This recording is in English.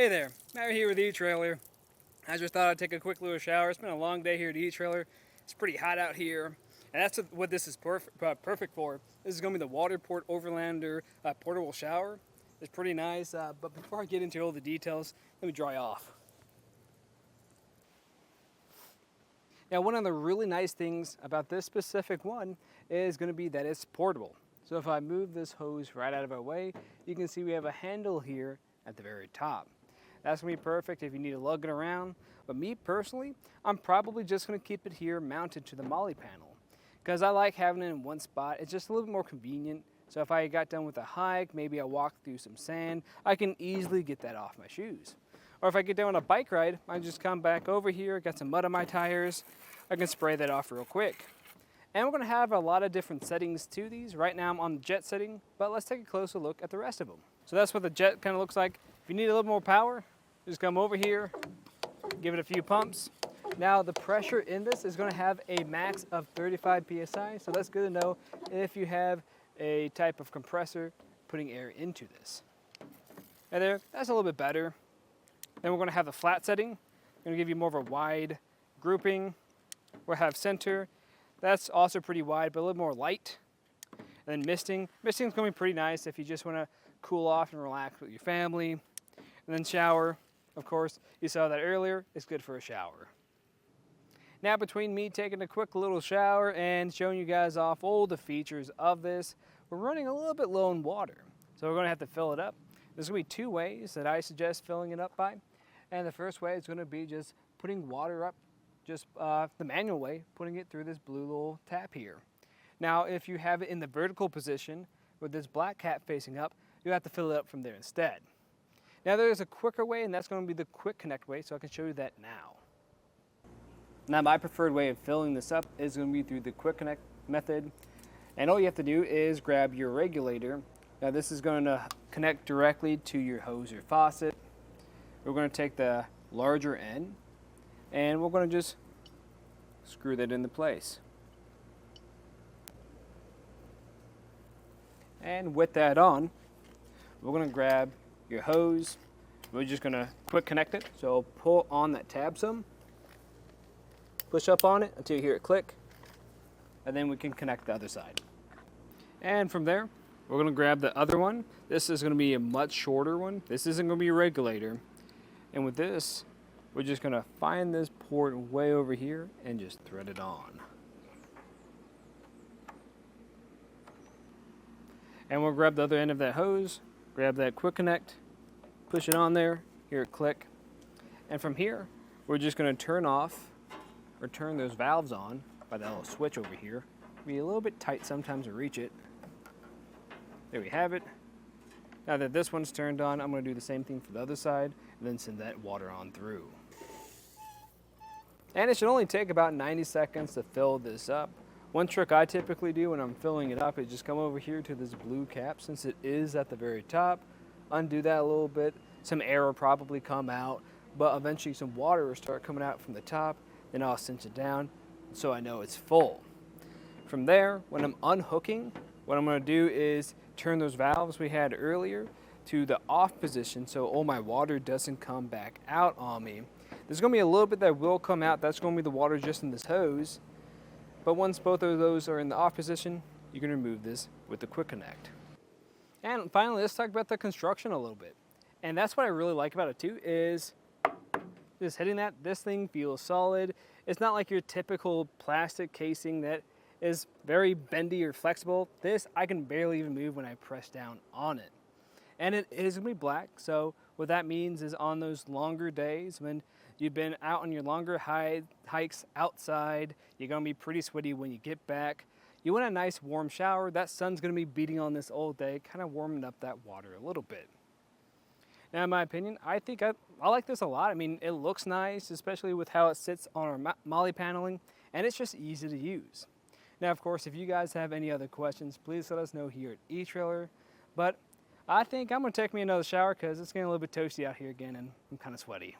Hey there, Matt here with etrailer. I just thought I'd take a quick little shower. It's been a long day here at etrailer. It's pretty hot out here, and that's what this is perfect for. This is going to be the WaterPORT Overlander portable shower. It's pretty nice, but before I get into all the details, let me dry off. Now, one of the really nice things about this specific one is going to be that it's portable. So if I move this hose right out of our way, you can see we have a handle here at the very top. That's going to be perfect if you need to lug it around. But me personally, I'm probably just going to keep it here mounted to the molly panel because I like having it in one spot. It's just a little bit more convenient. So if I got done with a hike, maybe I walk through some sand, I can easily get that off my shoes. Or if I get done on a bike ride, I just come back over here, got some mud on my tires, I can spray that off real quick. And we're going to have a lot of different settings to these. Right now I'm on the jet setting, but let's take a closer look at the rest of them. So that's what the jet kind of looks like. If you need a little more power, just come over here, give it a few pumps. Now the pressure in this is going to have a max of 35 psi, so that's good to know if you have a type of compressor putting air into this. And there, that's a little bit better. Then we're going to have the flat setting. Going to give you more of a wide grouping. We'll have center. That's also pretty wide, but a little more light. And then misting. Misting is going to be pretty nice if you just want to cool off and relax with your family. And then shower, of course, you saw that earlier. It's good for a shower. Now, between me taking a quick little shower and showing you guys off all the features of this, we're running a little bit low in water. So we're going to have to fill it up. There's going to be two ways that I suggest filling it up by. And the first way is going to be just putting water up, just the manual way, putting it through this blue little tap here. Now, if you have it in the vertical position with this black cap facing up, you have to fill it up from there instead. Now, there's a quicker way, and that's going to be the quick connect way, so I can show you that now. Now, my preferred way of filling this up is going to be through the quick connect method. And all you have to do is grab your regulator. Now, this is going to connect directly to your hose or faucet. We're going to take the larger end and we're going to just screw that into place. And with that on, we're going to grab your hose. We're just going to quick connect it. So pull on that tab some, push up on it until you hear it click, and then we can connect the other side. And from there, we're going to grab the other one. This is going to be a much shorter one. This isn't going to be a regulator. And with this, we're just going to find this port way over here and just thread it on. And we'll grab the other end of that hose, grab that quick connect, push it on there, hear it click. And from here, we're just going to turn off or turn those valves on by that little switch over here. Be a little bit tight sometimes to reach it. There we have it. Now that this one's turned on, I'm going to do the same thing for the other side and then send that water on through. And it should only take about 90 seconds to fill this up. One trick I typically do when I'm filling it up is just come over here to this blue cap, since it is at the very top, undo that a little bit. Some air will probably come out, but eventually some water will start coming out from the top. Then I'll cinch it down so I know it's full. From there, when I'm unhooking, what I'm going to do is turn those valves we had earlier to the off position so all my water doesn't come back out on me. There's going to be a little bit that will come out. That's going to be the water just in this hose. But once both of those are in the off position, you can remove this with the quick connect. And finally, let's talk about the construction a little bit. And that's what I really like about it too, is just hitting that. This thing feels solid. It's not like your typical plastic casing that is very bendy or flexible. This, I can barely even move when I press down on it. And it is going to be black, so what that means is on those longer days when you've been out on your longer hikes outside, you're going to be pretty sweaty when you get back. You want a nice warm shower. That sun's going to be beating on this all day, kind of warming up that water a little bit. Now, in my opinion, I think I like this a lot. I mean, it looks nice, especially with how it sits on our molly paneling, and it's just easy to use. Now, of course, if you guys have any other questions, please let us know here at etrailer. But I think I'm going to take me another shower because it's getting a little bit toasty out here again, and I'm kind of sweaty.